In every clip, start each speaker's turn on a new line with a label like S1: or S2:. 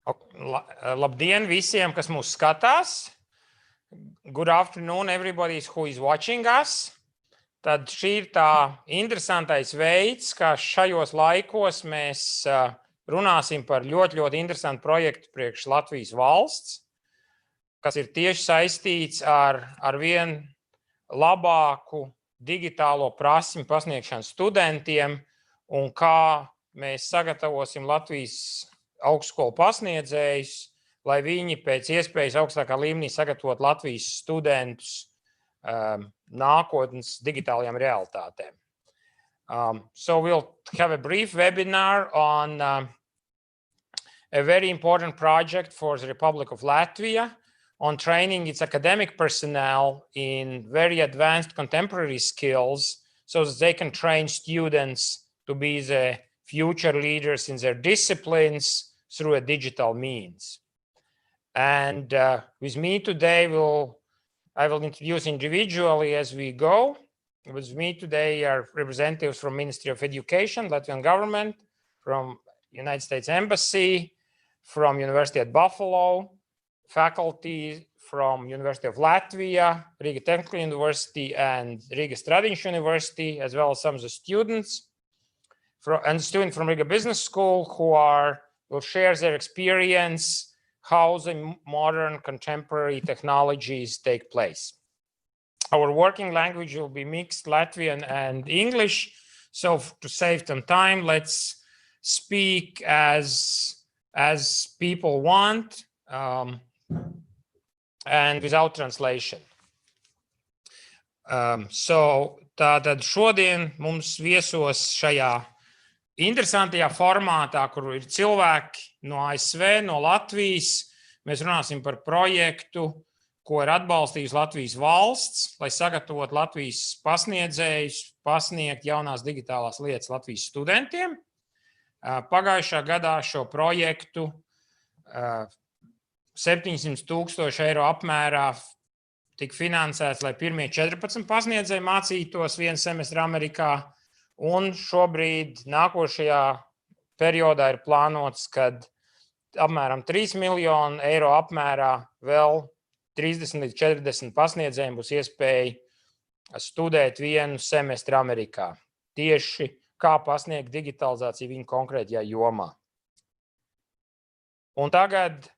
S1: Labdien visiem, kas mūs skatās. Good afternoon, everybody who is watching us. Tad šī ir tā interesantais veids, kā šajos laikos mēs runāsim par ļoti interesantu projektu priekš Latvijas valsts, kas ir tieši saistīts ar vien labāku digitālo prasmi pasniegšanu studentiem un kā mēs sagatavosim Latvijas augstskolu pasniedzējus, lai viņi pēc iespējas augstākā līmenī sagatavot Latvijas studentus nākotnes digitālajām realitātēm. So we'll have a brief webinar on a very important project for the Republic of Latvia on training its academic personnel in very advanced contemporary skills so that they can train students to be the future leaders in their disciplines through a digital means. And with me today, I will introduce individually as we go. With me today are representatives from Ministry of Education, Latvian government, from United States Embassy, from University at Buffalo, faculty from University of Latvia, Riga Technical University, and Riga Stradiņš University, as well as some of the students, and students from Riga Business School who will share their experience how the modern contemporary technologies take place. Our working language will be mixed Latvian and English. So to save some time, let's speak as people want and without translation. So tātad šodien mums viesos šajā interesantajā formātā, kur ir cilvēki no ASV, no Latvijas. Mēs runāsim par projektu, ko ir atbalstījusi Latvijas valsts, lai sagatavotu Latvijas pasniedzējus, pasniegt jaunās digitālās lietas Latvijas studentiem. Pagājušā gadā šo projektu 700,000 eiro apmērā tika finansēts, lai pirmie 14 pasniedzēji mācītos vienu semestru Amerikā. Un šobrīd nākošajā periodā ir plānots, kad apmēram 3 miljonu eiro apmērā vēl 30 līdz 40 pasniedzējiem būs iespēja studēt vienu semestru Amerikā. Tieši kā pasniegt digitalizāciju viņu konkrētajā jomā. Un tagad,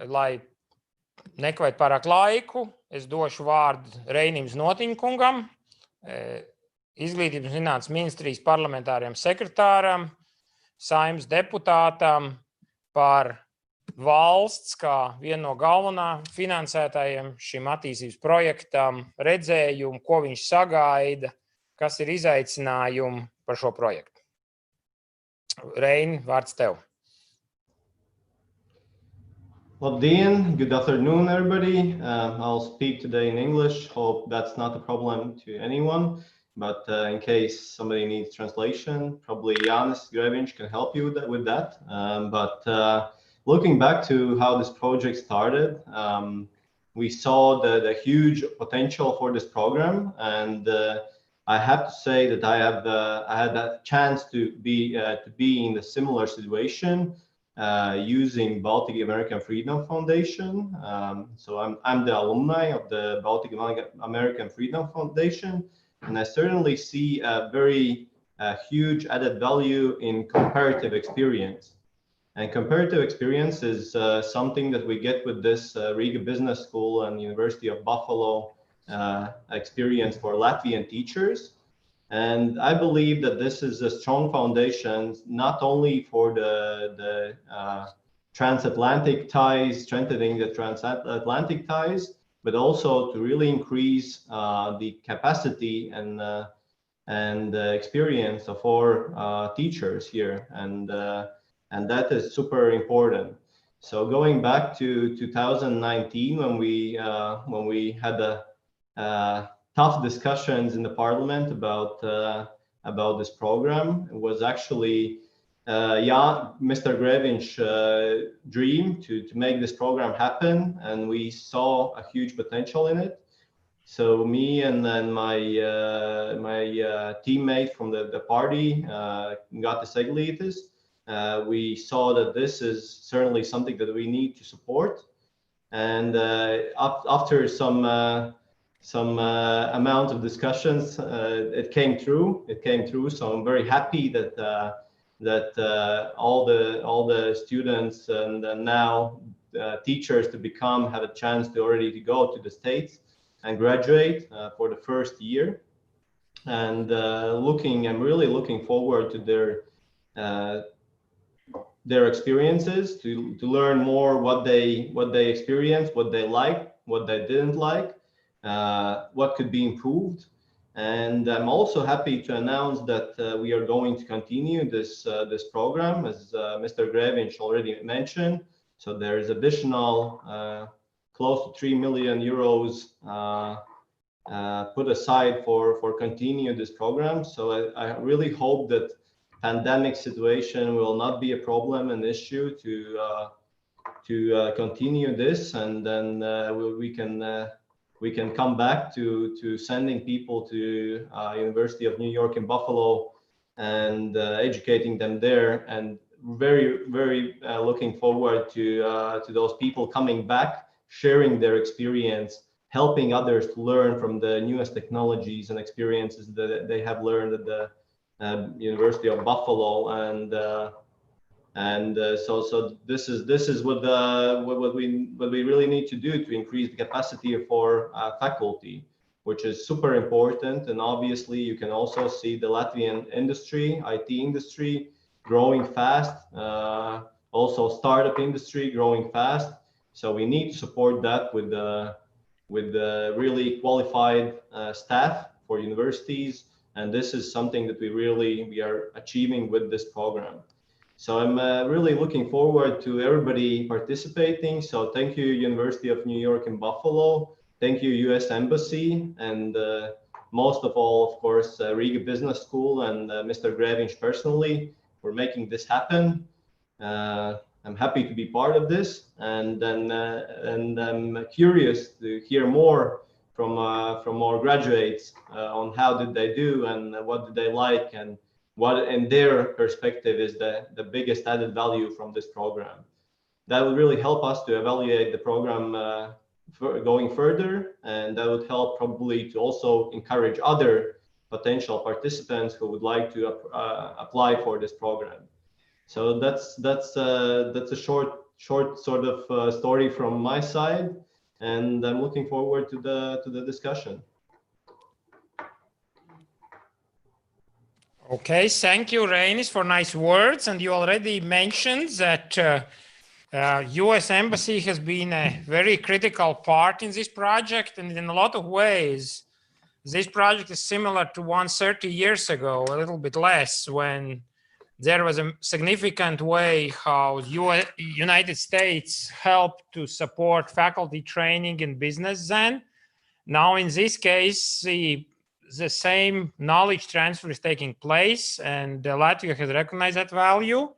S1: lai nekavēt pārāk laiku, es došu vārdu Reinim Znotiņkungam, Izglītības un zinātnes ministrijas parlamentāriem sekretāram, Saeimas deputātam par valsts kā vienu no galvenā finansētājiem šim attīstības projektam redzējumu, ko viņš sagaida, kas ir izaicinājumi par šo projektu. Reini, vārds tev.
S2: Labdien, good afternoon, everybody. I'll speak today in English. Hope that's not a problem to anyone. But in case somebody needs translation, probably Jānis Greviņš can help you with that. But looking back to how this project started, we saw the huge potential for this program, and I have to say that I had that chance to be in a similar situation using Baltic American Freedom Foundation. So I'm the alumni of the Baltic American Freedom Foundation. And I certainly see a very huge added value in comparative experience. And comparative experience is something that we get with this Riga Business School and University of Buffalo experience for Latvian teachers. And I believe that this is a strong foundation, not only for the transatlantic ties, strengthening the transatlantic ties, but also to really increase the capacity and experience of our teachers here, and that is super important. So going back to 2019, when we had tough discussions in the Parliament about this program, it was actually Mr. Greviņš's dream to make this program happen, and we saw a huge potential in it. So me and then my teammate from the party, Gatis Eglītis, we saw that this is certainly something that we need to support. And after some amount of discussions, it came through. So I'm very happy that all the students and now teachers to have a chance to already go to the States and graduate for the first year. And I'm really looking forward to their experiences, to learn more what they experienced, what they liked, what they didn't like, what could be improved. And I'm also happy to announce that we are going to continue this program, as Mr. Grevinch already mentioned. So there is additional close to 3 million euros put aside for continue this program. So I really hope that pandemic situation will not be a problem, an issue to continue this, and then we can come back to sending people to University of New York in Buffalo and educating them there, and very looking forward to those people coming back, sharing their experience, helping others to learn from the newest technologies and experiences that they have learned at the University of Buffalo. And so this is what we really need to do to increase the capacity for faculty, which is super important. And obviously you can also see the Latvian industry, IT industry, growing fast, also startup industry growing fast. So we need to support that with really qualified staff for universities. And this is something that we are achieving with this program. So I'm really looking forward to everybody participating. So thank you, University of New York in Buffalo. Thank you, US Embassy. And most of all, of course, Riga Business School and Mr. Grevinch personally for making this happen. I'm happy to be part of this. And I'm curious to hear more from more graduates on how did they do and what did they like, and what in their perspective is the biggest added value from this program. That would really help us to evaluate the program going further, and that would help probably to also encourage other potential participants who would like to apply for this program. So that's a short sort of story from my side. And I'm looking forward to the discussion.
S1: Okay, thank you, Reinis, for nice words. And you already mentioned that US Embassy has been a very critical part in this project, and in a lot of ways, this project is similar to one 30 years ago, a little bit less, when there was a significant way how United States helped to support faculty training in business then. Now, in this case, the same knowledge transfer is taking place, and Latvia has recognized that value.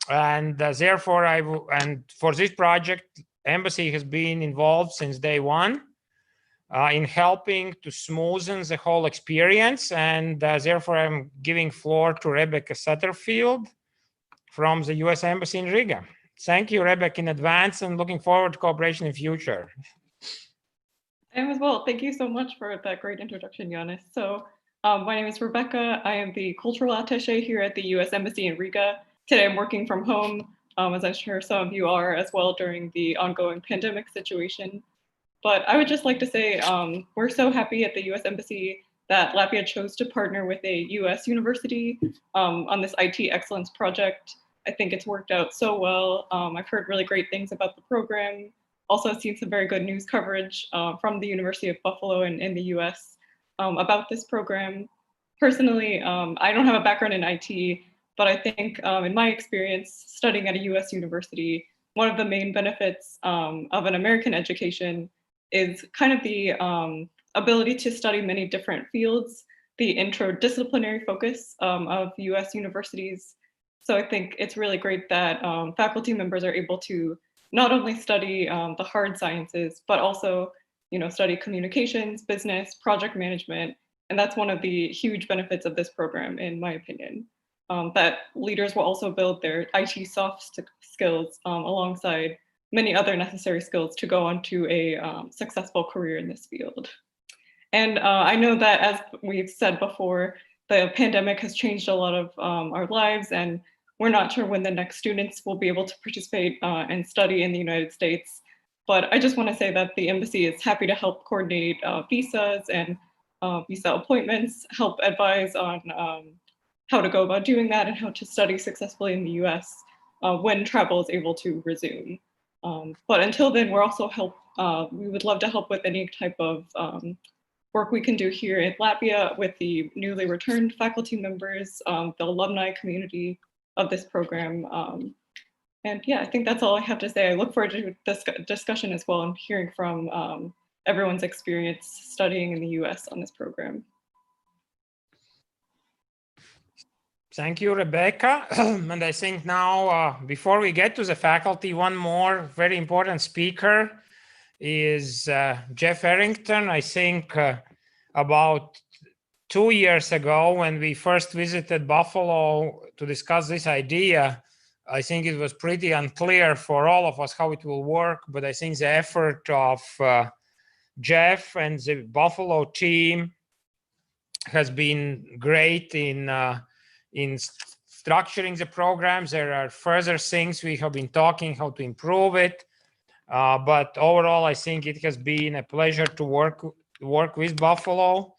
S1: And therefore, and for this project, Embassy has been involved since day one in helping to smoothen the whole experience. And therefore, I'm giving floor to Rebecca Satterfield from the US Embassy in Riga. Thank you, Rebecca, in advance, and looking forward to cooperation in future.
S3: I am as well. Thank you so much for that great introduction, Giannis. So my name is Rebecca. I am the cultural attaché here at the US Embassy in Riga. Today I'm working from home, as I'm sure some of you are as well during the ongoing pandemic situation. But I would just like to say we're so happy at the US Embassy that Latvia chose to partner with a US university on this IT excellence project. I think it's worked out so well. I've heard really great things about the program. Also seen some very good news coverage from the University of Buffalo in the US about this program. Personally, I don't have a background in IT, but I think in my experience studying at a US university, one of the main benefits of an American education is kind of the ability to study many different fields, the interdisciplinary focus of US universities. So I think it's really great that faculty members are able to not only study the hard sciences, but also study communications, business, project management. And that's one of the huge benefits of this program, in my opinion. that leaders will also build their IT soft skills alongside many other necessary skills to go on to a successful career in this field. And I know that, as we've said before, the pandemic has changed a lot of our lives, and we're not sure when the next students will be able to participate and study in the United States. But I just want to say that the embassy is happy to help coordinate visas and visa appointments, help advise on how to go about doing that and how to study successfully in the US when travel is able to resume. But until then, we're also we would love to help with any type of work we can do here in Latvia with the newly returned faculty members, the alumni community of this program. And yeah, I think that's all I have to say. I look forward to this discussion as well and hearing from everyone's experience studying in the US on this program.
S1: Thank you, Rebecca. And I think now, before we get to the faculty, one more very important speaker is Jeff Harrington. I think about 2 years ago, when we first visited Buffalo to discuss this idea, I think it was pretty unclear for all of us how it will work, but I think the effort of Jeff and the Buffalo team has been great in structuring the programs. There are further things we have been talking how to improve it. But overall, I think it has been a pleasure to work with Buffalo.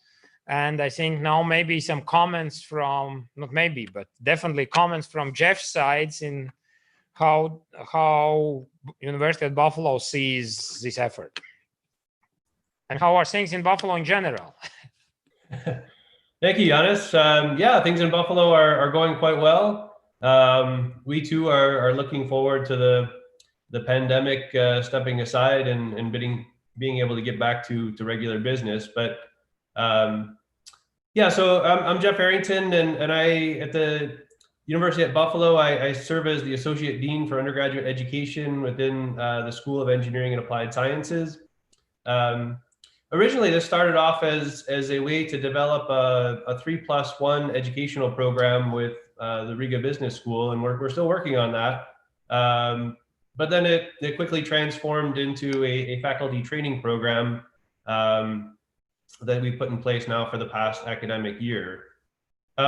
S1: And I think now maybe some comments from, not maybe, but definitely comments from Jeff's sides in how University of Buffalo sees this effort. And how are things in Buffalo in general?
S4: Thank you, Giannis. Yeah, things in Buffalo are going quite well. We too are looking forward to the pandemic stepping aside and being able to get back to regular business. But yeah, so I'm Jeff Harrington, and I, at the University at Buffalo, I serve as the Associate Dean for Undergraduate Education within the School of Engineering and Applied Sciences. Originally, this started off as a way to develop a 3+1 educational program with the Riga Business School, and we're still working on that. But then it quickly transformed into a faculty training program that we put in place now for the past academic year.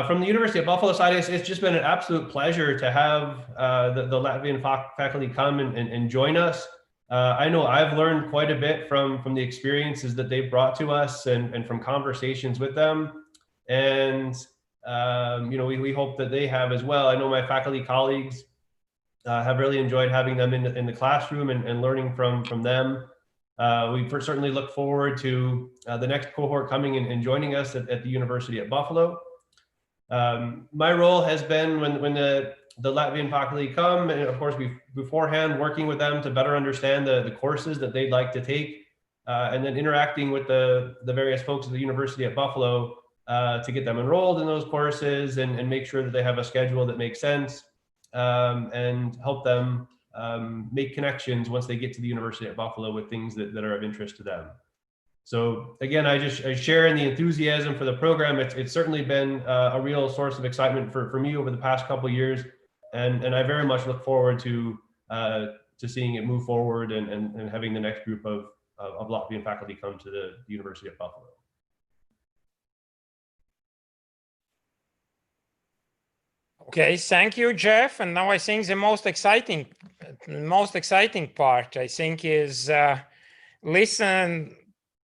S4: From the University of Buffalo side, it's just been an absolute pleasure to have the Latvian faculty come and join us. I know I've learned quite a bit from the experiences that they've brought to us and from conversations with them. And, you know, we hope that they have as well. I know my faculty colleagues have really enjoyed having them in the classroom and learning from them. We certainly look forward to the next cohort coming and joining us at the University at Buffalo. My role has been when the Latvian faculty come, and of course beforehand working with them to better understand the courses that they'd like to take, and then interacting with the various folks at the University at Buffalo to get them enrolled in those courses and make sure that they have a schedule that makes sense, and help them make connections once they get to the University at Buffalo with things that are of interest to them. So again, I share in the enthusiasm for the program. It's certainly been a real source of excitement for me over the past couple of years. And I very much look forward to seeing it move forward and having the next group of Latvian faculty come to the University of Buffalo.
S1: Okay, thank you, Jeff. And now I think the most exciting part, I think, is listen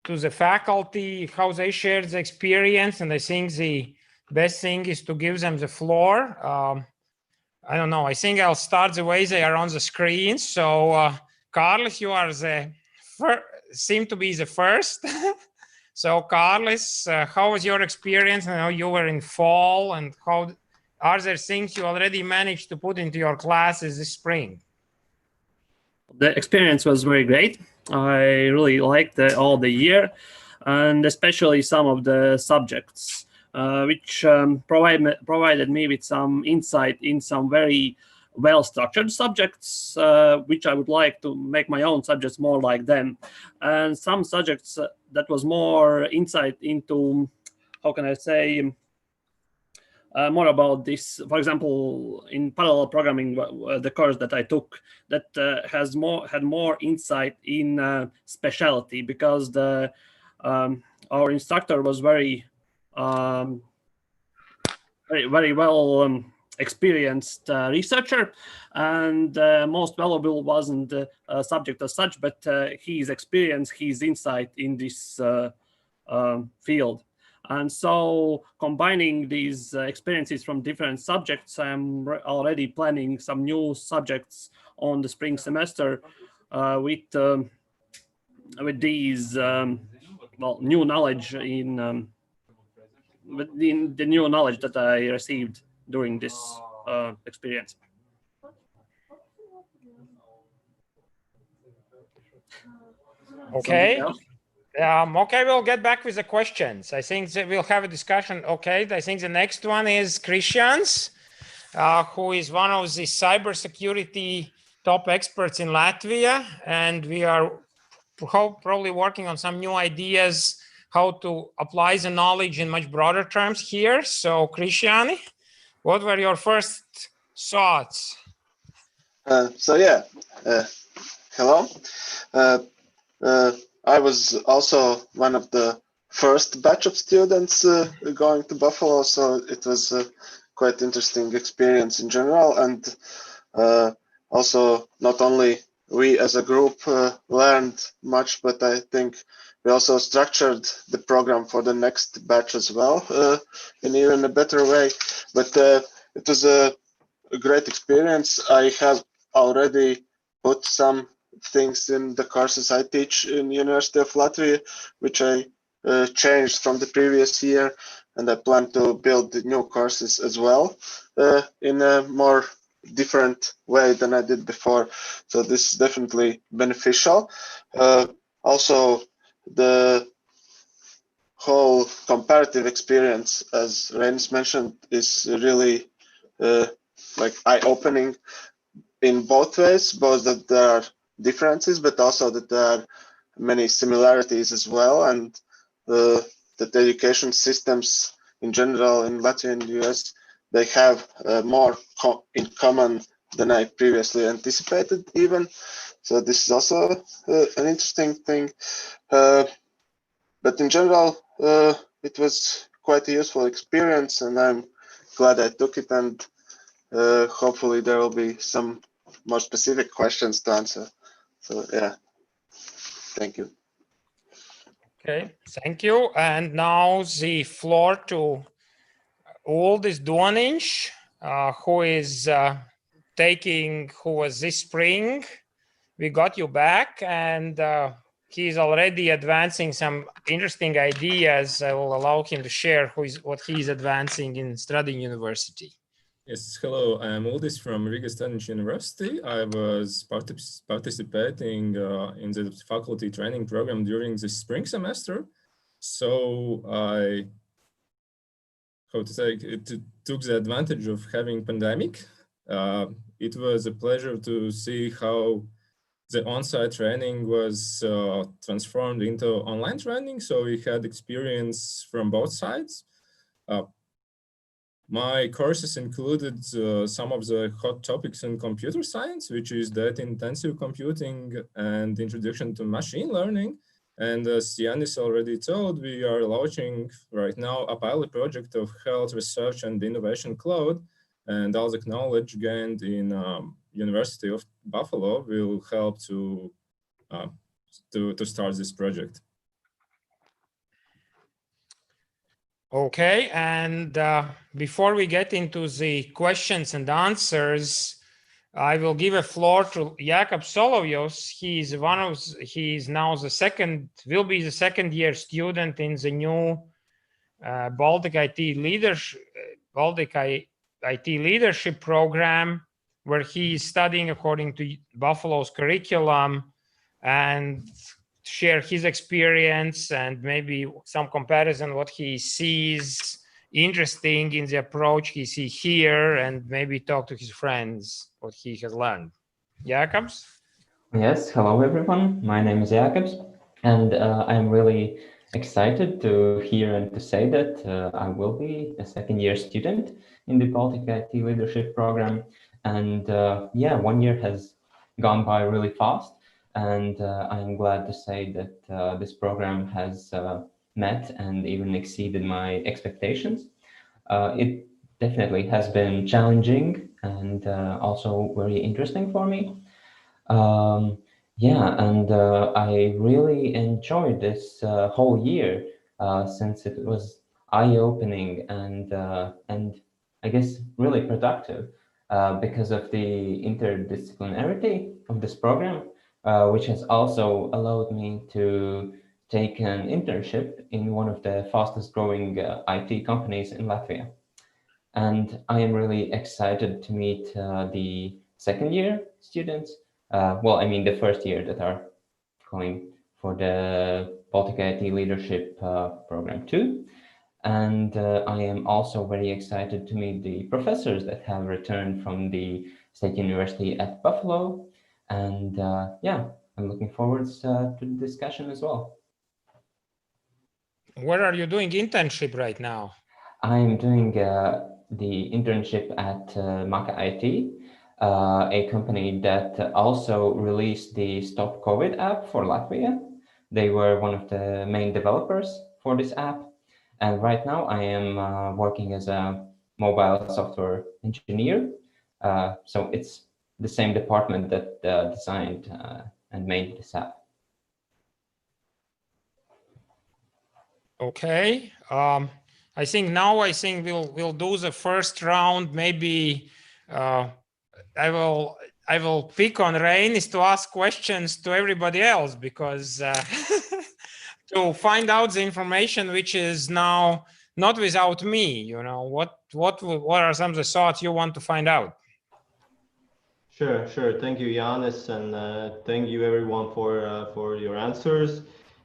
S1: to the faculty, how they share the experience. And I think the best thing is to give them the floor. I don't know, I think I'll start the way they are on the screen. So Carlos, you are seem to be the first. So Carlos, how was your experience? I know you were in fall, and how are there things you already managed to put into your classes this spring?
S5: The experience was very great. I really liked all the year, and especially some of the subjects, which provided me with some insight in some very well-structured subjects, which I would like to make my own subjects more like them. And some subjects that was more insight into, how can I say, more about this. For example, in parallel programming, the course that I took, that had more insight in specialty, because our instructor was very well experienced researcher, and most valuable wasn't the subject as such, but his experience, his insight in this field. And so, combining these experiences from different subjects, I'm already planning some new subjects on the spring semester with these new knowledge within the new knowledge that I received during this experience.
S1: Okay. Okay, we'll get back with the questions. I think that we'll have a discussion. Okay, I think the next one is Christians, who is one of the cybersecurity top experts in Latvia, and we are probably working on some new ideas how to apply the knowledge in much broader terms here. So, Christiani, what were your first thoughts?
S6: Hello. I was also one of the first batch of students going to Buffalo, so it was a quite interesting experience in general. And also, not only we as a group learned much, but I think we also structured the program for the next batch as well in even a better way. But it was a great experience. I have already put some things in the courses I teach in University of Latvia, which I changed from the previous year, and I plan to build new courses as well in a more different way than I did before. So this is definitely beneficial. Also, the whole comparative experience, as Reins mentioned, is really like eye-opening in both ways, both that there are differences, but also that there are many similarities as well, and that the education systems in general in Latvia and the US, they have more in common than I previously anticipated even. So this is also an interesting thing. But in general, it was quite a useful experience, and I'm glad I took it, and hopefully there will be some more specific questions to answer. So yeah, thank you.
S1: Okay, thank you. And now the floor to Uldis Doniņš, who was this spring. We got you back, and he's already advancing some interesting ideas. I will allow him to share what he's advancing in studying university.
S7: Yes, hello, I'm Uldis from Riga Student University. I was participating in the faculty training program during the spring semester. So I, took the advantage of having pandemic. It was a pleasure to see how the on-site training was transformed into online training. So we had experience from both sides. My courses included some of the hot topics in computer science, which is data-intensive computing and introduction to machine learning. And as Yanis already told, we are launching right now a pilot project of health research and innovation cloud, and all the knowledge gained in University of Buffalo will help to start this project.
S1: Okay, and before we get into the questions and answers, I will give a floor to Jakub Solovjos. He's now will be the second year student in the new Baltic IT Leadership Program, where he is studying according to Buffalo's curriculum, and share his experience and maybe some comparison what he sees interesting in the approach he sees here, and maybe talk to his friends what he has learned. Jakubs?
S8: Yes, hello everyone. My name is Jakubs, and I'm really excited to hear and to say that I will be a second-year student in the Baltic IT Leadership Program. And yeah, 1 year has gone by really fast. And I'm glad to say that this program has met and even exceeded my expectations. It definitely has been challenging and also very interesting for me. Yeah, and I really enjoyed this whole year since it was eye-opening and I guess really productive because of the interdisciplinarity of this program, which has also allowed me to take an internship in one of the fastest growing IT companies in Latvia. And I am really excited to meet the second year students. Well, I mean the first year that are going for the Baltic IT Leadership Program too. And I am also very excited to meet the professors that have returned from the State University at Buffalo. And yeah, I'm looking forward to the discussion as well.
S1: Where are you doing internship right now?
S8: I'm doing the internship at Maka IT, a company that also released the Stop COVID app for Latvia. They were one of the main developers for this app. And right now I am working as a mobile software engineer. So it's the same department that designed and made this app.
S1: Okay. I think we'll do the first round. Maybe I will pick on Reinis to ask questions to everybody else because to find out the information which is now not without me. You know, what are some of the thoughts you want to find out?
S2: Sure. Thank you, Janis, and thank you everyone for your answers.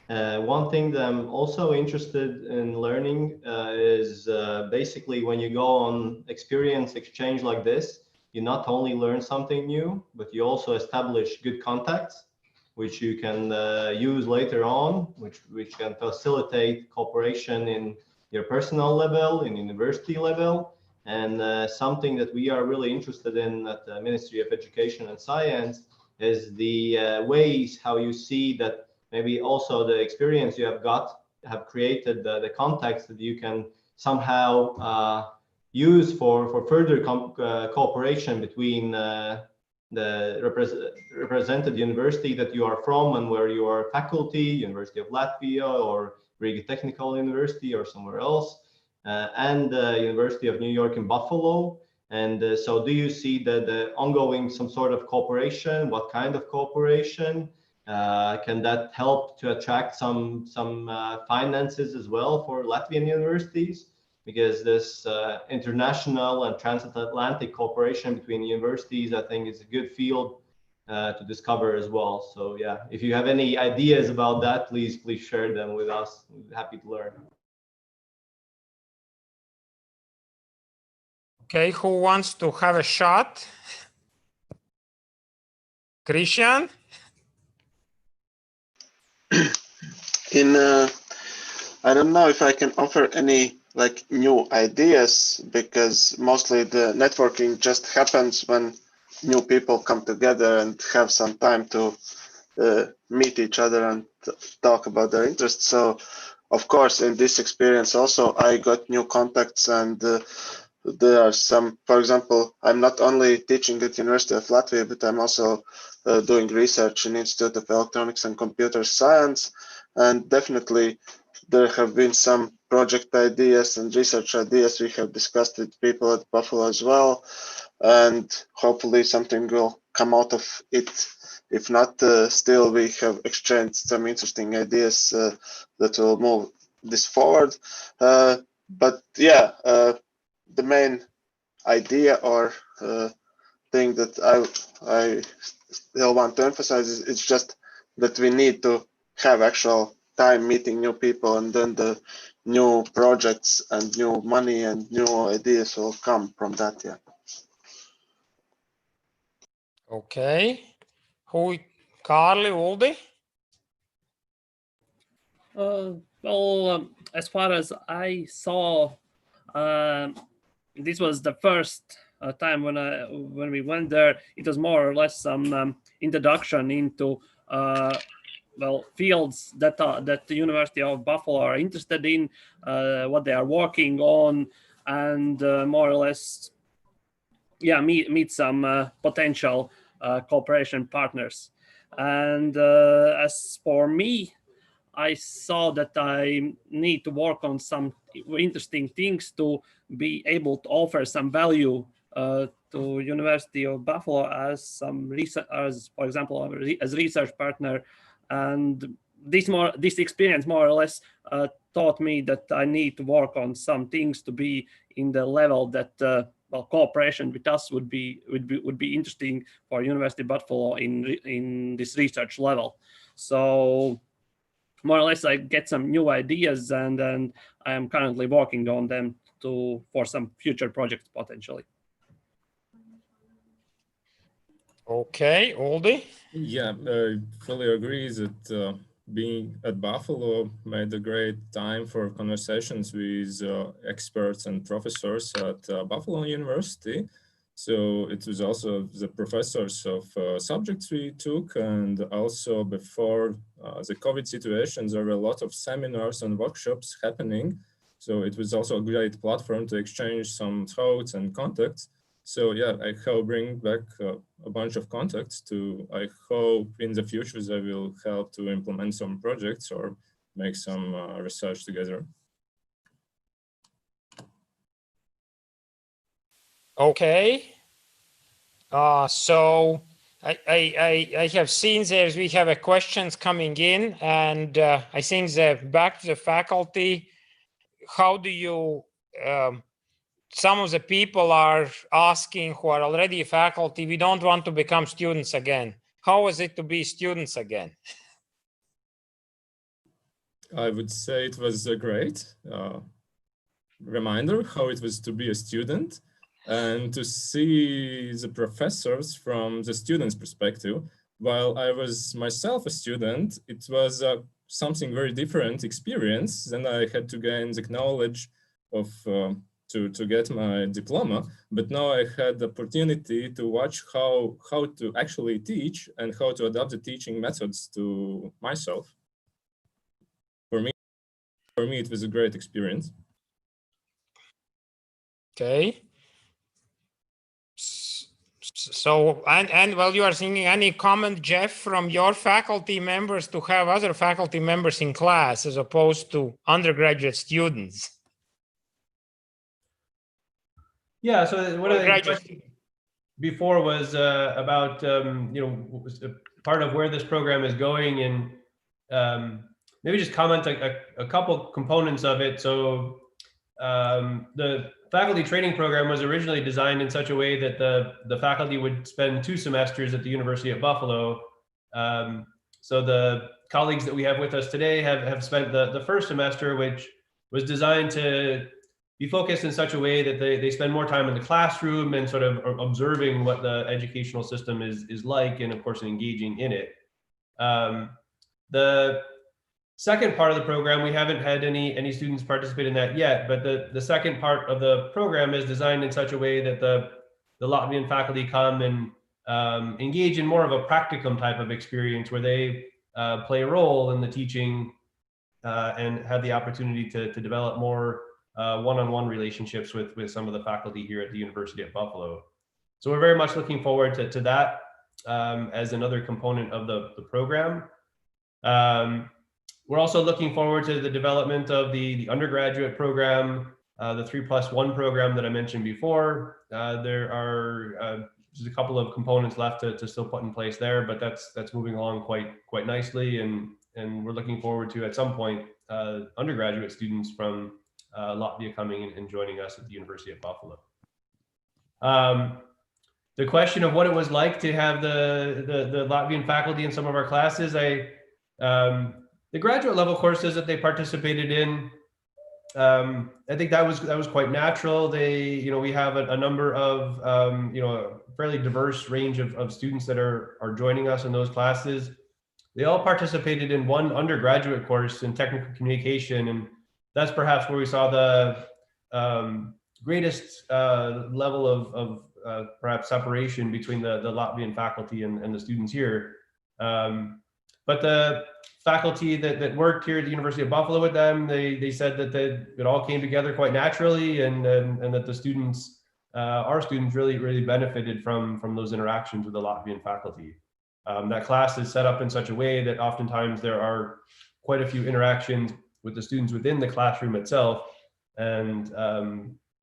S2: One thing that I'm also interested in learning is basically when you go on experience exchange like this, you not only learn something new, but you also establish good contacts, which you can use later on, which can facilitate cooperation in your personal level, in university level. And something that we are really interested in at the Ministry of Education and Science is the ways how you see that maybe also the experience you have created the context that you can somehow use for further cooperation between the represented university that you are from and where you are faculty, University of Latvia or Riga Technical University or somewhere else, and the University of New York in Buffalo. And so do you see the ongoing some sort of cooperation? What kind of cooperation? Can that help to attract some finances as well for Latvian universities? Because this international and transatlantic cooperation between universities, I think, is a good field to discover as well. So yeah, if you have any ideas about that, please share them with us. We're happy to learn.
S1: Okay, who wants to have a shot? Christian?
S6: I don't know if I can offer any like new ideas, because mostly the networking just happens when new people come together and have some time to meet each other and talk about their interests. So of course in this experience also I got new contacts, and there are some, for example, I'm not only teaching at University of Latvia, but I'm also doing research in Institute of Electronics and Computer Science, and definitely there have been some project ideas and research ideas we have discussed with people at Buffalo as well, and hopefully something will come out of it. If not, still we have exchanged some interesting ideas that will move this forward. But yeah, the main idea or thing that I still want to emphasize is it's just that we need to have actual time meeting new people, and then the new projects and new money and new ideas will come from that. Yeah.
S1: Okay. Who? Carly, Uldi?
S5: Well, as far as I saw, this was the first time when we went there. It was more or less some introduction into fields that the University of Buffalo are interested in, what they are working on, and more or less, meet some potential cooperation partners. And as for me, I saw that I need to work on some interesting things to be able to offer some value to University of Buffalo as some research, as for example, as research partner. And this experience more or less taught me that I need to work on some things to be in the level that cooperation with us would be interesting for University of Buffalo in this research level. So more or less, I get some new ideas, and I am currently working on them for some future projects potentially.
S1: Okay, Aldi?
S7: Yeah, I fully agree that being at Buffalo made a great time for conversations with experts and professors at Buffalo University. So it was also the professors of subjects we took, and also before the COVID situation, there were a lot of seminars and workshops happening. So it was also a great platform to exchange some thoughts and contacts. So yeah, I hope bring back a bunch of contacts I hope in the future they will help to implement some projects or make some research together.
S1: Okay. So I have seen we have questions coming in, and I think that back to the faculty, how do you, some of the people are asking who are already faculty, we don't want to become students again. How is it to be students again?
S7: I would say it was a great reminder how it was to be a student and to see the professors from the students' perspective. While I was myself a student, it was something very different experience. Then I had to gain the knowledge of to get my diploma, but now I had the opportunity to watch how to actually teach and how to adapt the teaching methods to myself. For me, it was a great experience.
S1: Okay. So, and while you are thinking, any comment, Jeff, from your faculty members to have other faculty members in class as opposed to undergraduate students?
S4: Yeah, so what I think before was about, part of where this program is going, and maybe just comment a couple components of it. So the faculty training program was originally designed in such a way that the faculty would spend 2 semesters at the University of Buffalo. So the colleagues that we have with us today have spent the first semester, which was designed to be focused in such a way that they spend more time in the classroom and sort of observing what the educational system is like, and of course engaging in it. The second part of the program, we haven't had any students participate in that yet, but the second part of the program is designed in such a way that the Latvian faculty come and engage in more of a practicum type of experience where they play a role in the teaching and have the opportunity to develop more one-on-one relationships with some of the faculty here at the University of Buffalo. So we're very much looking forward to that as another component of the program. We're also looking forward to the development of the undergraduate program, the 3+1 program that I mentioned before. There are just a couple of components left to still put in place there, but that's moving along quite nicely, and we're looking forward to, at some point, undergraduate students from Latvia coming in and joining us at the University of Buffalo. The question of what it was like to have the Latvian faculty in some of our classes, the graduate level courses that they participated in, I think that was quite natural. We have a number of, a fairly diverse range of students that are joining us in those classes. they all participated in one undergraduate course in technical communication, and that's perhaps where we saw the greatest level of perhaps separation between the Latvian faculty and the students here. But the faculty that worked here at the University of Buffalo with them, they said that it all came together quite naturally, and that the students, our students, really benefited from those interactions with the Latvian faculty. That class is set up in such a way that oftentimes there are quite a few interactions with the students within the classroom itself, and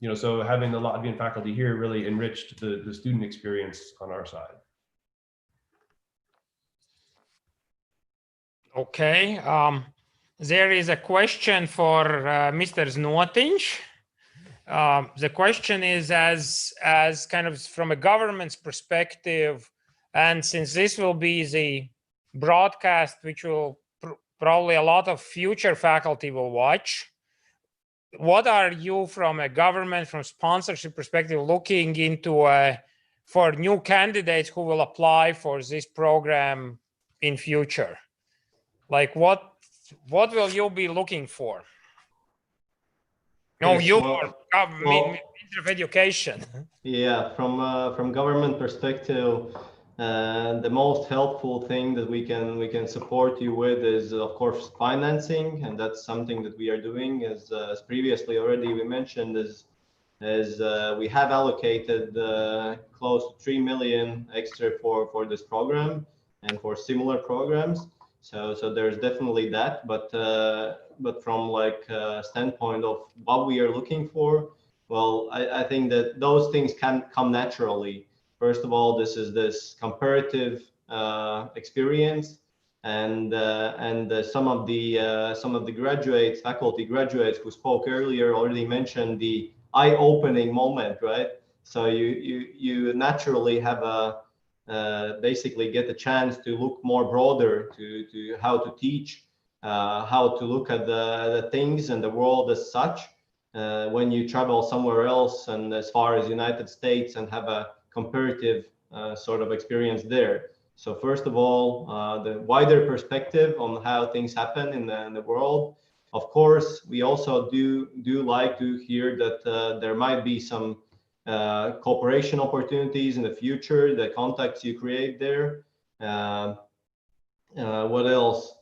S4: you know, so having the Latvian faculty here really enriched the student experience on our side.
S1: Okay, there is a question for Mr. Znotiņš. The question is, as kind of from a government's perspective, and since this will be the broadcast, which will probably a lot of future faculty will watch, what are you from a government, from sponsorship perspective, looking into for new candidates who will apply for this program in future? Like what will you be looking for? No,
S2: Yes,
S1: you
S2: well,
S1: are Minister of Education.
S2: Yeah, from government perspective, the most helpful thing that we can support you with is, of course, financing, and that's something that we are doing. As previously already we mentioned, is we have allocated close to 3 million extra for this program and for similar programs. So there's definitely that, but from like standpoint of what we are looking for, well, I think that those things can come naturally. First of all, this comparative experience, and some of the faculty graduates who spoke earlier already mentioned the eye-opening moment, right? So you naturally have basically get a chance to look more broader to how to teach, how to look at the things and the world as such. When you travel somewhere else and as far as United States and have a comparative sort of experience there. So first of all, the wider perspective on how things happen in the world. Of course, we also do like to hear that there might be some cooperation opportunities in the future, the contacts you create there. What else?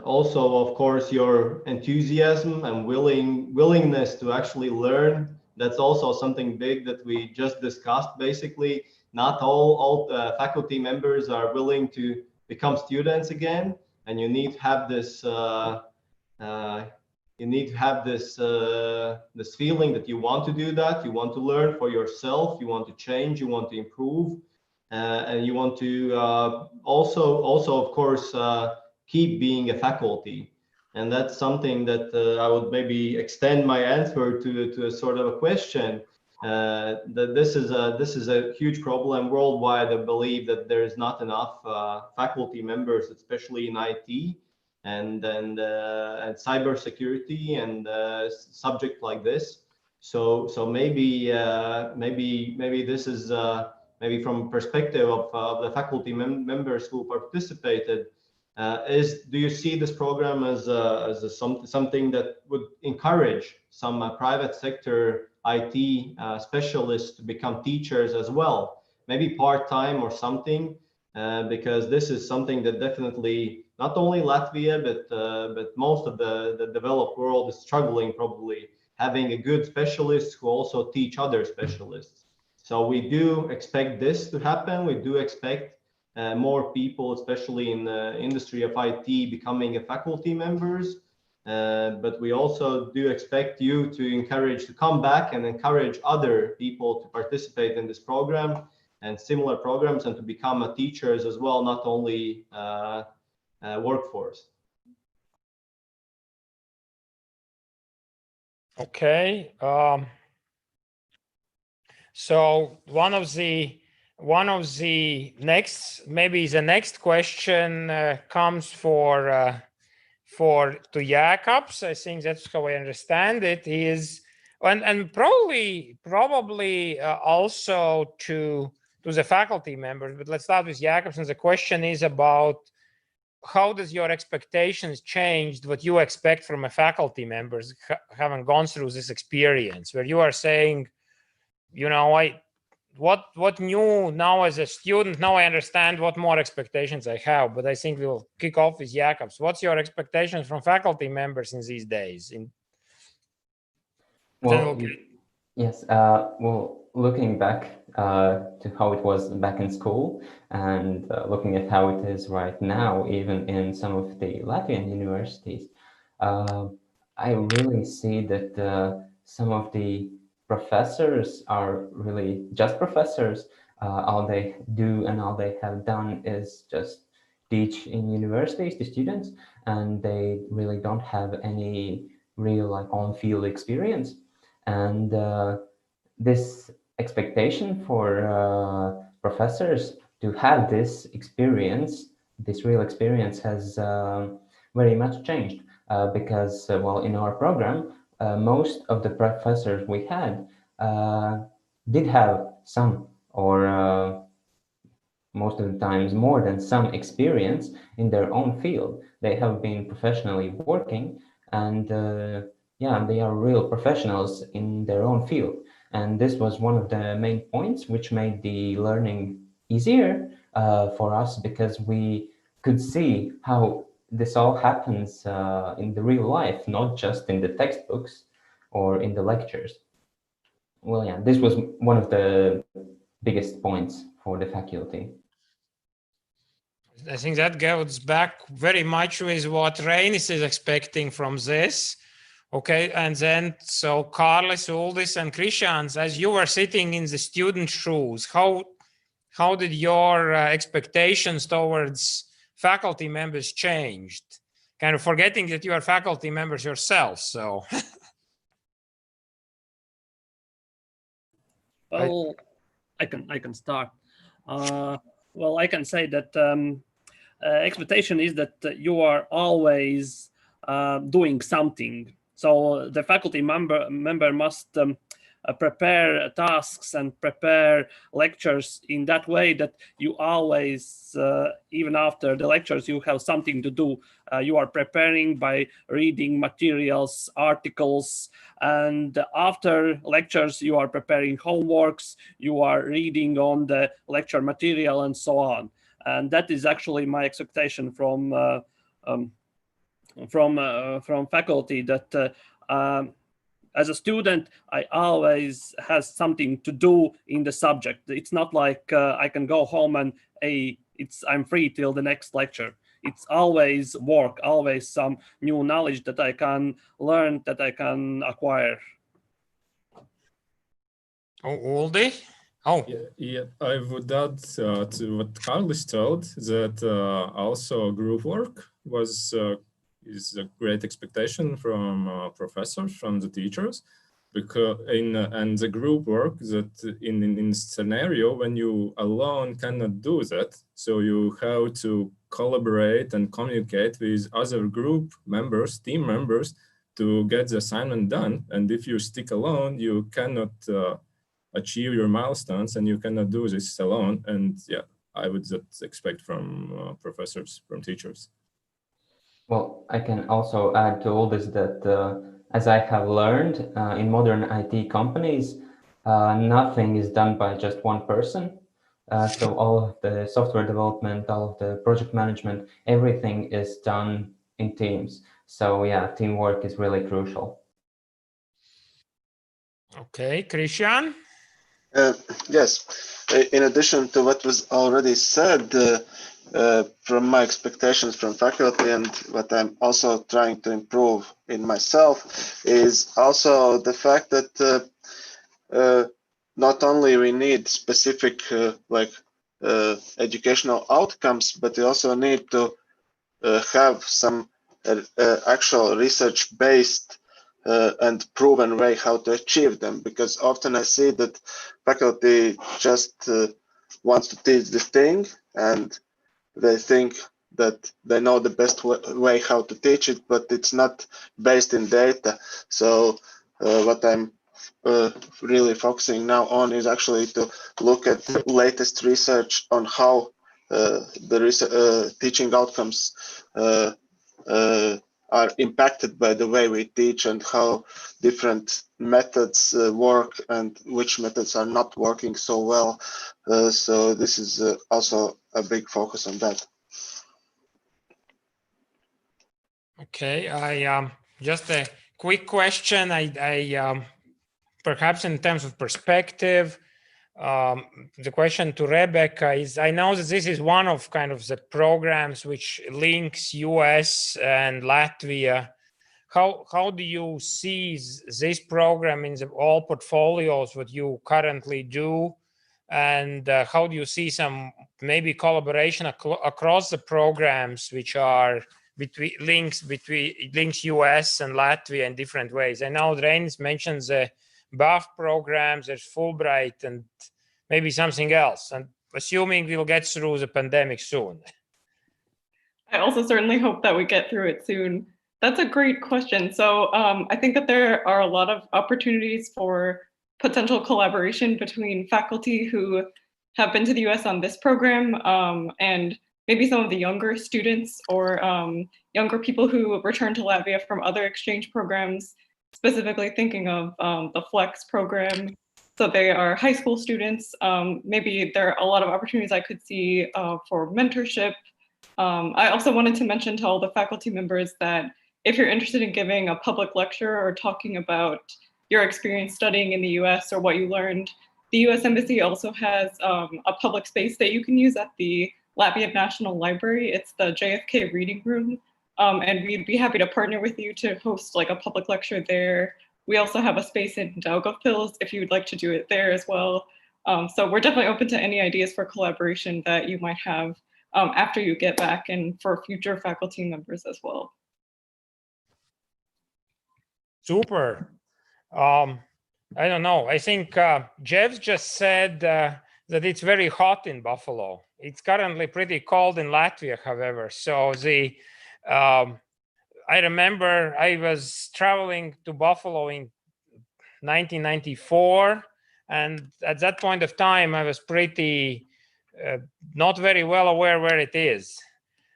S2: Also, of course, your enthusiasm and willingness to actually learn. That's also something big that we just discussed. Basically, not all faculty members are willing to become students again, and you need to have this. You need to have this this feeling that you want to do that. You want to learn for yourself. You want to change. You want to improve, and you want to also, of course, keep being a faculty. And that's something that I would maybe extend my answer to a sort of a question. That this is a huge problem worldwide. I believe that there is not enough faculty members, especially in IT and cybersecurity and subject like this. So maybe this is maybe from perspective of the faculty members who participated. Do you see this program as something that would encourage some private sector IT specialists to become teachers as well, maybe part-time or something, because this is something that definitely not only Latvia but most of the developed world is struggling, probably having a good specialist who also teach other specialists. So we do expect this to happen. We do expect more people, especially in the industry of IT, becoming a faculty members. But we also do expect you to come back and encourage other people to participate in this program and similar programs and to become teachers as well, not only workforce.
S1: Okay. So one of the next question comes to Jakobs. I think that's how I understand it. Is and probably also to the faculty members. But let's start with Jakobs. And the question is about how does your expectations change what you expect from a faculty members having gone through this experience where you are saying, you know, what new now as a student, now I understand what more expectations I have, but I think we'll kick off with Jakobs. What's your expectations from faculty members in these days?
S8: Well, yes. Well, looking back to how it was back in school and looking at how it is right now, even in some of the Latvian universities, I really see that some of the professors are really just professors. All they do and all they have done is just teach in universities to students, and they really don't have any real like on-field experience. And this expectation for professors to have this experience, this real experience, has very much changed because, well, in our program, most of the professors we had did have some or most of the times more than some experience in their own field. They have been professionally working, and yeah, they are real professionals in their own field. And this was one of the main points which made the learning easier for us, because we could see how this all happens in the real life, not just in the textbooks or in the lectures. Well, yeah, this was one of the biggest points for the faculty.
S1: I think that goes back very much with what Reinis is expecting from this. Okay, and then so Carlis, Uldis, and Krišjāns, as you were sitting in the student shoes, how did your expectations towards faculty members changed? Kind of forgetting that you are faculty members yourself, so.
S5: Well, I can start. Well, I can say that expectation is that you are always doing something. So the faculty member must prepare tasks and prepare lectures in that way that you always, even after the lectures, you have something to do. You are preparing by reading materials, articles, and after lectures, you are preparing homeworks, you are reading on the lecture material, and so on. And that is actually my expectation from faculty, that as a student, I always has something to do in the subject. It's not like I can go home and I'm free till the next lecture. It's always work, always some new knowledge that I can learn, that I can acquire.
S1: Oh, Uldi? Oh,
S7: yeah, I would add to what Carlis told, that also group work is a great expectation from professors, from the teachers, because and the group work, that in scenario when you alone cannot do that, so you have to collaborate and communicate with other group members, team members, to get the assignment done. And if you stick alone, you cannot achieve your milestones, and you cannot do this alone. And yeah, I would just expect from professors, from teachers.
S8: Well, I can also add to all this that as I have learned in modern IT companies, nothing is done by just one person. So all of the software development, all of the project management, everything is done in teams. So yeah, teamwork is really crucial.
S1: okay, Krišjān?
S6: Yes, in addition to what was already said, from my expectations from faculty and what I'm also trying to improve in myself is also the fact that not only we need specific educational outcomes, but we also need to have some actual research-based and proven way how to achieve them, because often I see that faculty just wants to teach the thing, and they think that they know the best way how to teach it, but it's not based in data. So what I'm really focusing now on is actually to look at latest research on how teaching outcomes are impacted by the way we teach and how different methods work and which methods are not working so well. So this is also a big focus on that.
S1: Okay, I just a quick question. I perhaps in terms of perspective, the question to Rebecca is, I know that this is one of kind of the programs which links US and Latvia. How do you see this program in all portfolios what you currently do? And how do you see some maybe collaboration across the programs which are links US and Latvia in different ways? I know Reinis mentions the BAF programs, there's Fulbright and maybe something else. And assuming we'll get through the pandemic soon.
S3: I also certainly hope that we get through it soon. That's a great question. So I think that there are a lot of opportunities for potential collaboration between faculty who have been to the US on this program and maybe some of the younger students or younger people who return to Latvia from other exchange programs, specifically thinking of the FLEX program. So they are high school students. Maybe there are a lot of opportunities I could see for mentorship. I also wanted to mention to all the faculty members that if you're interested in giving a public lecture or talking about your experience studying in the US or what you learned, the US Embassy also has a public space that you can use at the Latvian National Library. It's the JFK Reading Room. And we'd be happy to partner with you to host like a public lecture there. We also have a space in Daugavpils if you would like to do it there as well. So we're definitely open to any ideas for collaboration that you might have after you get back and for future faculty members as well.
S1: Super. I don't know. I think Jeff just said that it's very hot in Buffalo. It's currently pretty cold in Latvia, however. So I remember I was traveling to Buffalo in 1994. And at that point of time, I was pretty not very well aware where it is.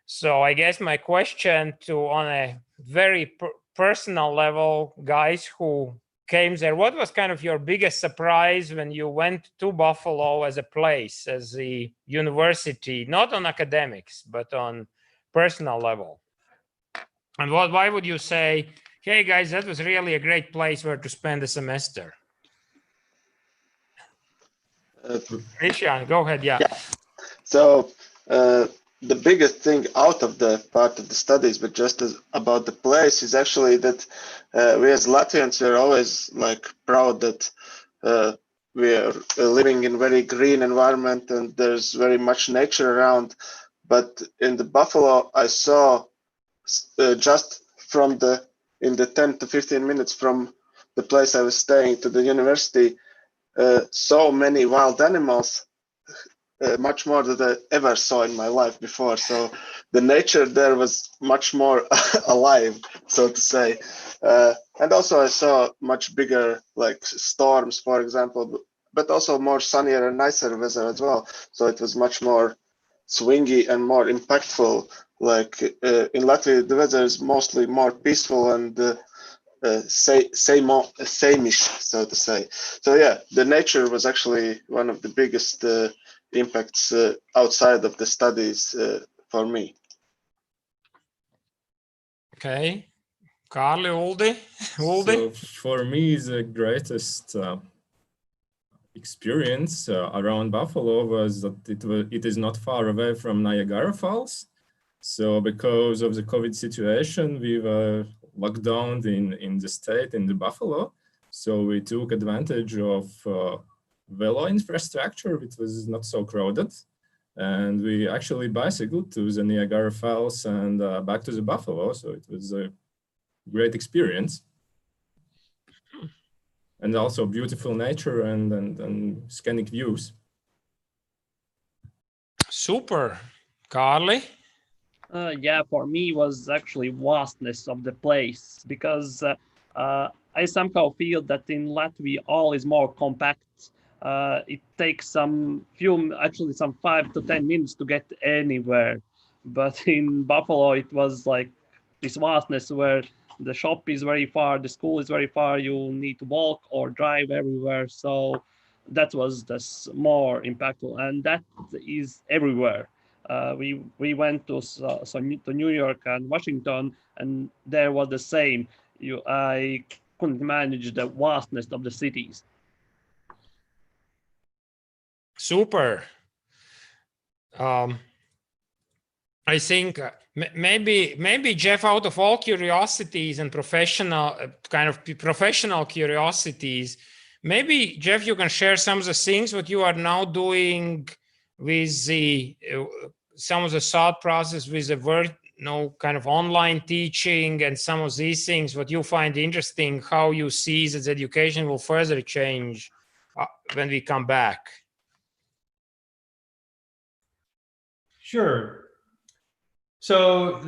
S1: So I guess my question on a very personal level, guys who came there, what was kind of your biggest surprise when you went to Buffalo as a place, as the university, not on academics, but on personal level? And why would you say, hey guys, that was really a great place where to spend a semester? Ishan, go ahead, yeah.
S6: So the biggest thing out of the part of the studies, but just about the place, is actually that we as Latvians are always like proud that we are living in very green environment and there's very much nature around. But in the Buffalo, I saw just from in the 10 to 15 minutes from the place I was staying to the university, so many wild animals. Much more than I ever saw in my life before. So the nature there was much more alive, so to say. And also I saw much bigger like storms, for example, but also more sunnier and nicer weather as well. So it was much more swingy and more impactful. Like in Latvia, the weather is mostly more peaceful and same-ish, so to say. So yeah, the nature was actually one of the biggest impacts outside of the studies for me.
S1: Okay, Carly, Uldi.
S7: So for me, the greatest experience around Buffalo was that it is not far away from Niagara Falls. So because of the COVID situation, we were locked down in the state, in the Buffalo. So we took advantage of velo infrastructure, which was not so crowded. And we actually bicycled to the Niagara Falls and back to the Buffalo. So it was a great experience. And also beautiful nature and scenic views.
S1: Super. Carly?
S5: Yeah, for me was actually vastness of the place, because I somehow feel that in Latvia all is more compact. it takes some 5 to 10 minutes to get anywhere. But in Buffalo, it was like this vastness where the shop is very far, the school is very far, you need to walk or drive everywhere. So that was just more impactful, and that is everywhere. We went to New York and Washington, and there was the same. I couldn't manage the vastness of the cities.
S1: Super. I think maybe Jeff, out of all curiosities and professional curiosities, maybe Jeff, you can share some of the things what you are now doing with the some of the thought process with the kind of online teaching and some of these things, what you find interesting, how you see that education will further change when we come back.
S4: Sure. So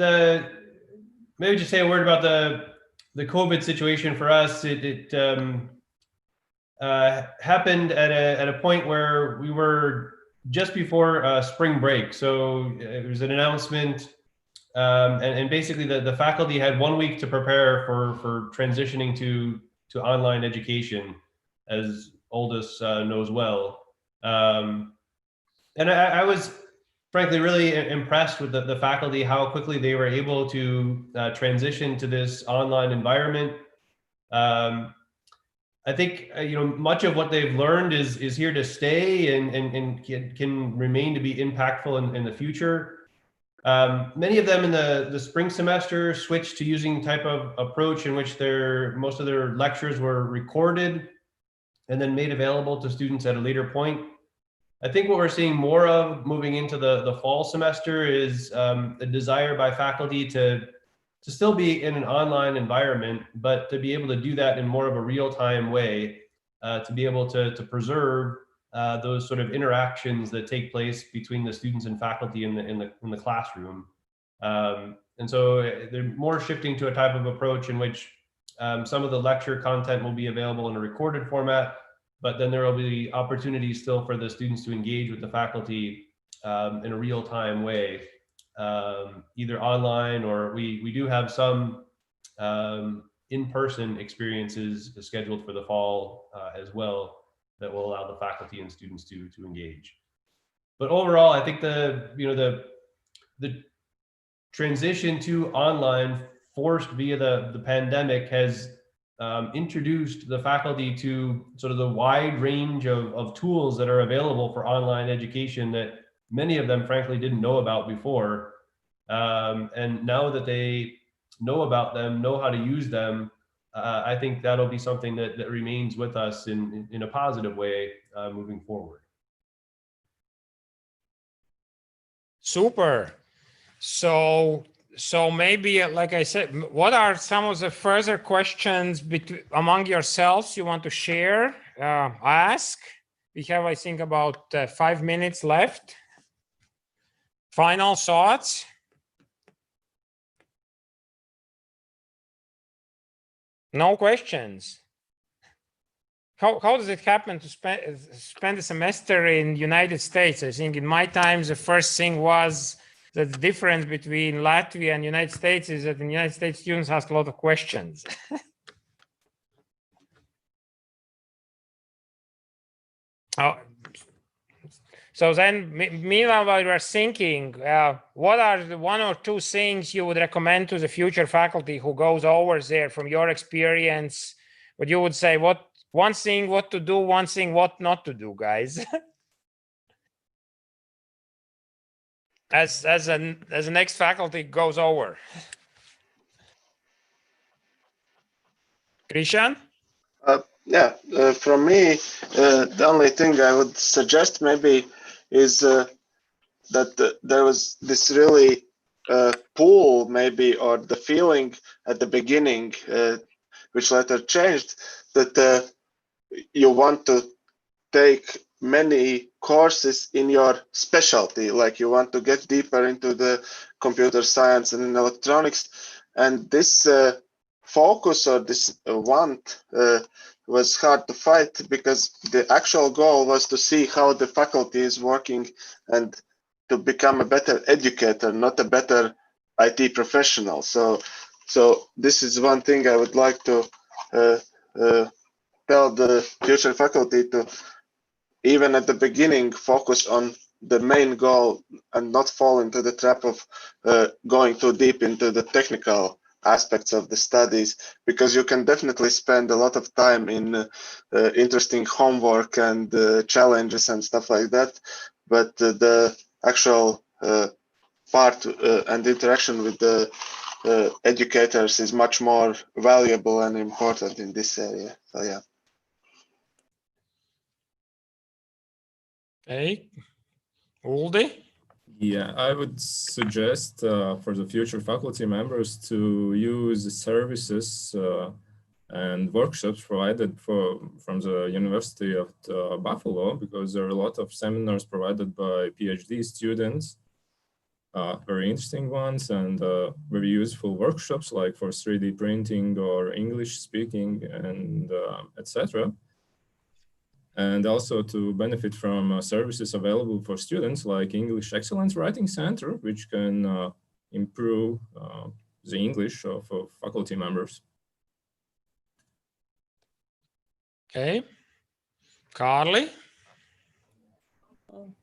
S4: maybe just say a word about the COVID situation for us. It happened at a point where we were just before spring break. So it was an announcement, and basically the faculty had 1 week to prepare for transitioning to online education, as Aldous knows well. And I was frankly really impressed with the faculty, how quickly they were able to transition to this online environment. I think much of what they've learned is here to stay and can remain to be impactful in the future. Many of them in the spring semester switched to using type of approach in which most of their lectures were recorded and then made available to students at a later point. I think what we're seeing more of moving into the fall semester is a desire by faculty to still be in an online environment, but to be able to do that in more of a real-time way, to be able to preserve those sort of interactions that take place between the students and faculty in the classroom. And so they're more shifting to a type of approach in which some of the lecture content will be available in a recorded format, but then there will be opportunities still for the students to engage with the faculty in a real-time way, either online, or we do have some in-person experiences scheduled for the fall as well that will allow the faculty and students to engage. But overall, I think the transition to online forced via the pandemic has introduced the faculty to sort of the wide range of tools that are available for online education that many of them frankly didn't know about before. And now that they know about them, know how to use them, I think that'll be something that remains with us in a positive way moving forward.
S1: Super. So maybe, like I said, what are some of the further questions among yourselves you want to share, ask? We have, I think, about 5 minutes left. Final thoughts? No questions. How does it happen to spend a semester in United States? I think in my time, the first thing was that the difference between Latvia and United States is that in the United States, students ask a lot of questions. So then, meanwhile, while you are thinking, what are the 1 or 2 things you would recommend to the future faculty who goes over there from your experience? What you would say, one thing what to do, one thing what not to do, guys? as the next faculty goes over. Christian?
S6: Yeah, from me, the only thing I would suggest maybe is that there was this really pull maybe, or the feeling at the beginning, which later changed, that you want to take many courses in your specialty, like you want to get deeper into the computer science and electronics, and this focus or this want was hard to fight because the actual goal was to see how the faculty is working and to become a better educator, not a better IT professional. So this is one thing I would like to tell the future faculty to, even at the beginning, focus on the main goal and not fall into the trap of going too deep into the technical aspects of the studies, because you can definitely spend a lot of time in interesting homework and challenges and stuff like that, but the actual part and interaction with the educators is much more valuable and important in this area. So yeah.
S1: Okay, Uldi?
S7: Yeah, I would suggest for the future faculty members to use the services and workshops provided from the University of Buffalo, because there are a lot of seminars provided by PhD students, very interesting ones, and very useful workshops like for 3D printing or English speaking and etc. And also to benefit from services available for students like English Excellence Writing Center, which can improve the English of faculty members.
S1: Okay, Carly?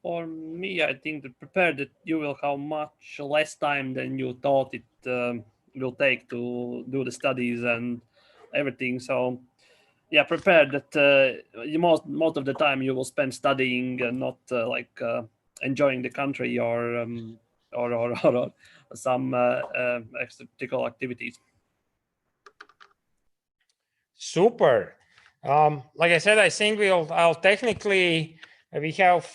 S5: For me, I think to prepare that you will have much less time than you thought it will take to do the studies and everything. So, yeah, prepare that most of the time you will spend studying and not enjoying the country or some extracurricular activities.
S1: Super. Like I said, I think we have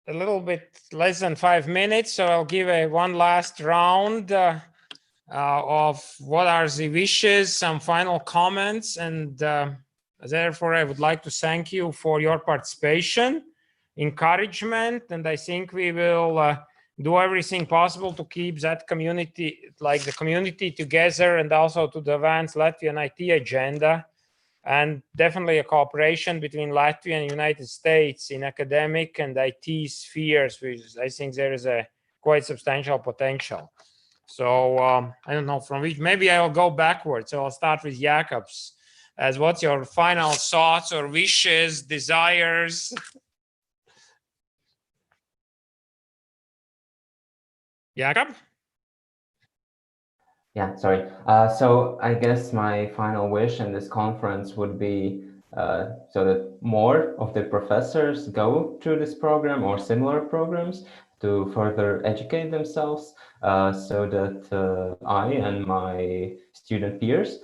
S1: a little bit less than 5 minutes, so I'll give one last round of what are the wishes, some final comments, and therefore I would like to thank you for your participation, encouragement, and I think we will do everything possible to keep that community, like the community, together, and also to advance Latvian IT agenda. And definitely a cooperation between Latvia and United States in academic and IT spheres, which I think there is a quite substantial potential. So I don't know from which, maybe I'll go backwards. So I'll start with Jakobs. As what's your final thoughts or wishes, desires? Jakob?
S8: Yeah, sorry. So I guess my final wish in this conference would be so that more of the professors go through this program or similar programs to further educate themselves, so that I and my student peers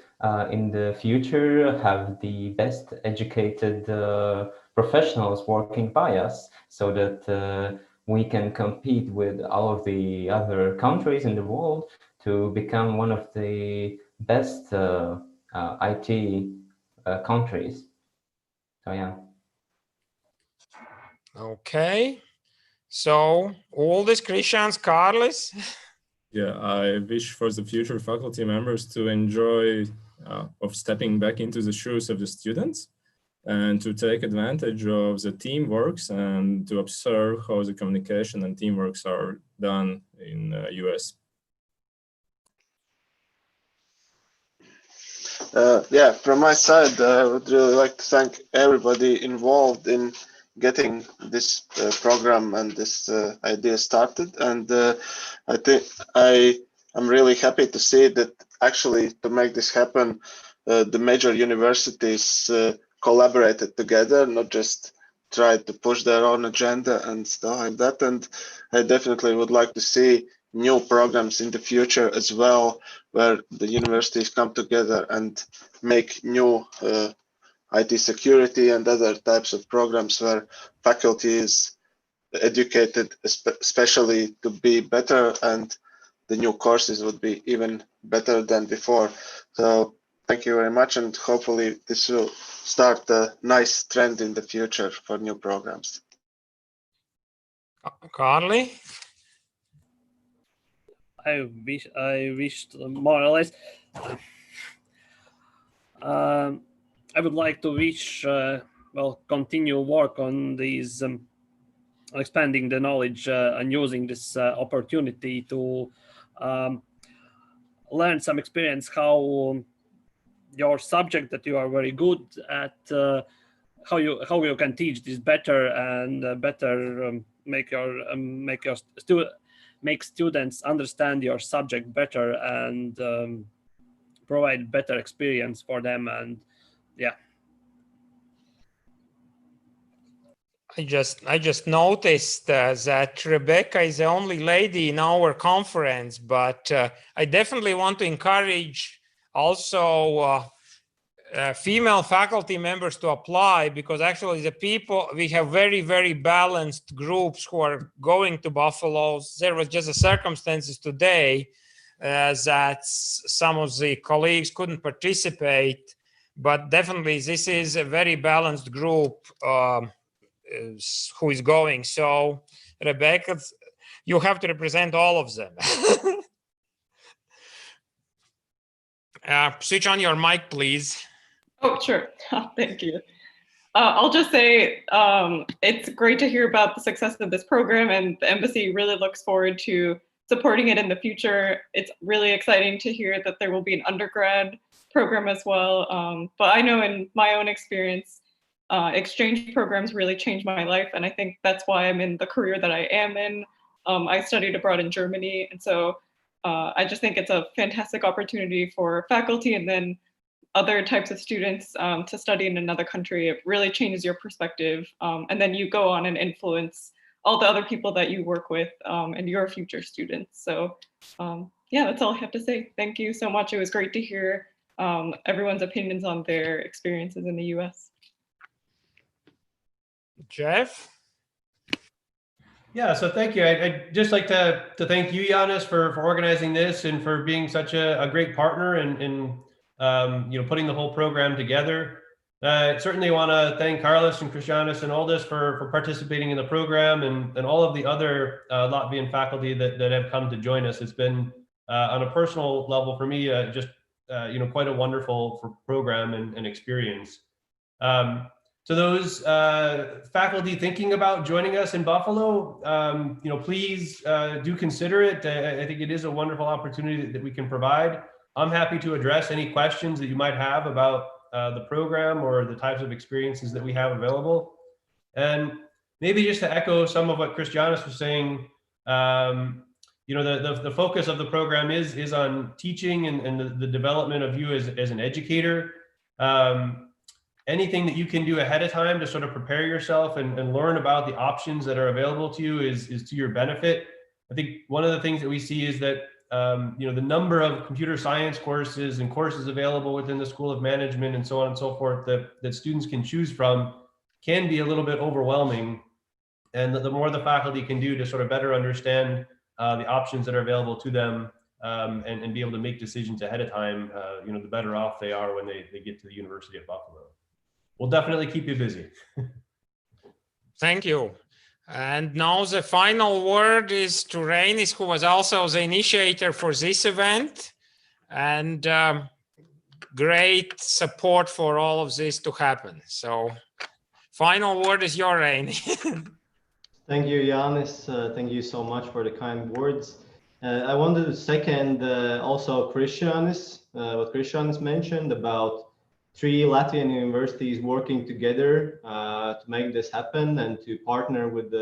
S8: in the future have the best educated professionals working by us, so that we can compete with all of the other countries in the world to become one of the best IT countries. So yeah.
S1: Okay. So all these Christians, Carlos?
S7: Yeah, I wish for the future faculty members to enjoy of stepping back into the shoes of the students and to take advantage of the teamworks and to observe how the communication and teamworks are done in US.
S6: Yeah, from my side, I would really like to thank everybody involved in getting this program and this idea started. And I think I'm really happy to see that actually to make this happen, the major universities collaborated together, not just tried to push their own agenda and stuff like that. And I definitely would like to see new programs in the future as well, where the universities come together and make new IT security and other types of programs where faculty is educated, especially to be better, and the new courses would be even better than before. So thank you very much, and hopefully this will start a nice trend in the future for new programs.
S1: Carly?
S5: I wished more or less I would like to wish, continue work on these expanding the knowledge and using this opportunity to learn some experience how your subject that you are very good at, how you can teach this better and better make students understand your subject better and provide better experience for them. And yeah.
S1: I just noticed that Rebecca is the only lady in our conference, but I definitely want to encourage also female faculty members to apply, because actually we have very, very balanced groups who are going to Buffalo. There was just a circumstances today that some of the colleagues couldn't participate, but definitely this is a very balanced group who is going. So Rebecca, you have to represent all of them. Switch on your mic, please.
S3: Oh, sure. Thank you. I'll just say it's great to hear about the success of this program, and the embassy really looks forward to supporting it in the future. It's really exciting to hear that there will be an undergrad program as well. But I know in my own experience, exchange programs really changed my life, and I think that's why I'm in the career that I am in. I studied abroad in Germany, and so I just think it's a fantastic opportunity for faculty and then other types of students to study in another country. It really changes your perspective, and then you go on and influence all the other people that you work with and your future students. So yeah, that's all I have to say. Thank you so much. It was great to hear everyone's opinions on their experiences in the US.
S1: Jeff?
S4: Yeah, so thank you. I'd just like to thank you, Giannis, for organizing this and for being such a great partner and putting the whole program together. I certainly want to thank Carlos and Christianis and Aldis for participating in the program and all of the other Latvian faculty that have come to join us. It's been on a personal level for me quite a wonderful program and experience. To those faculty thinking about joining us in Buffalo, please do consider it. I think it is a wonderful opportunity that we can provide. I'm happy to address any questions that you might have about the program or the types of experiences that we have available. And maybe just to echo some of what Christianis was saying, the focus of the program is on teaching and the development of you as an educator. Anything that you can do ahead of time to sort of prepare yourself and learn about the options that are available to you is to your benefit. I think one of the things that we see is that the number of computer science courses and courses available within the School of Management and so on and so forth that students can choose from can be a little bit overwhelming. And the more the faculty can do to sort of better understand the options that are available to them and be able to make decisions ahead of time, the better off they are when they get to the University of Buffalo. We'll definitely keep you busy.
S1: Thank you. And now the final word is to Reinis, who was also the initiator for this event, and great support for all of this to happen. So final word is your, Reini.
S2: Thank you, Giannis. Thank you so much for the kind words. I wanted to second also Christianis, what Christianis mentioned about 3 Latvian universities working together to make this happen and to partner with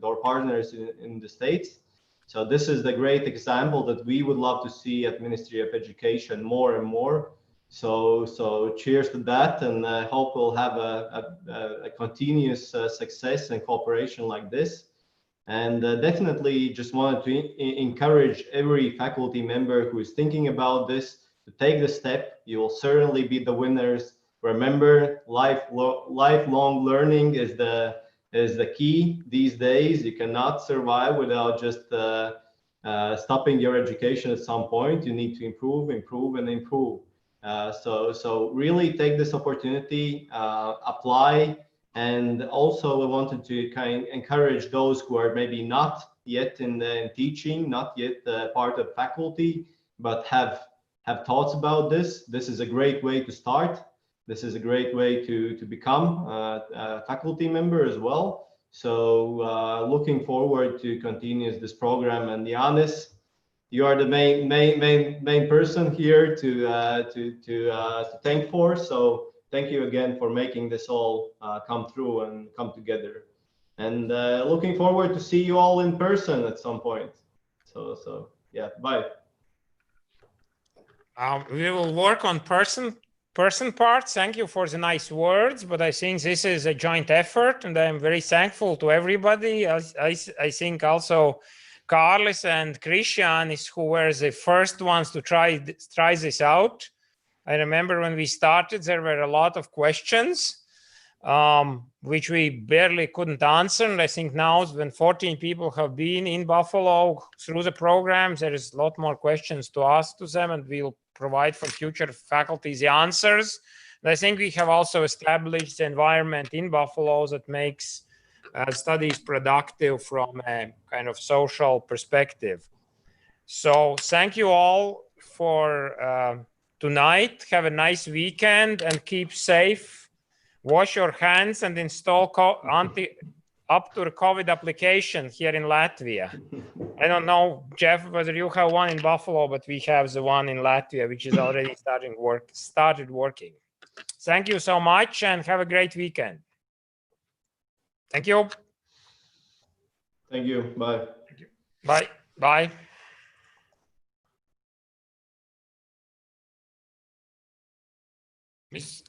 S2: our partners in the States. So this is the great example that we would love to see at Ministry of Education more and more. So cheers to that, and I hope we'll have a continuous success and cooperation like this. And definitely just wanted to encourage every faculty member who is thinking about this to take the step. You will certainly be the winners. Remember, lifelong learning is the key these days. You cannot survive without just stopping your education at some point. You need to improve, and improve. So really take this opportunity, apply. And also I wanted to kind of encourage those who are maybe not yet in teaching, not yet part of faculty, but have thoughts about this. This is a great way to start. this is a great way to become a faculty member as well. So looking forward to continue this program. And Yanis, you are the main person here to thank for. So thank you again for making this all come through and come together. And looking forward to see you all in person at some point. So yeah, bye.
S1: We will work on person parts. Thank you for the nice words, but I think this is a joint effort, and I'm very thankful to everybody. I think also Carlis and Christianis, who were the first ones to try this out. I remember when we started, there were a lot of questions, which we barely couldn't answer. And I think now when 14 people have been in Buffalo through the program, there is a lot more questions to ask to them, and we'll provide for future faculty the answers. And I think we have also established the environment in Buffalo that makes studies productive from a kind of social perspective. So thank you all for tonight. Have a nice weekend and keep safe. Wash your hands and install up to the COVID application here in Latvia. I don't know, Jeff, whether you have one in Buffalo, but we have the one in Latvia, which is already started working. Thank you so much and have a great weekend. Thank you.
S2: Thank you. Bye.
S1: Thank you. Bye. Bye. Miss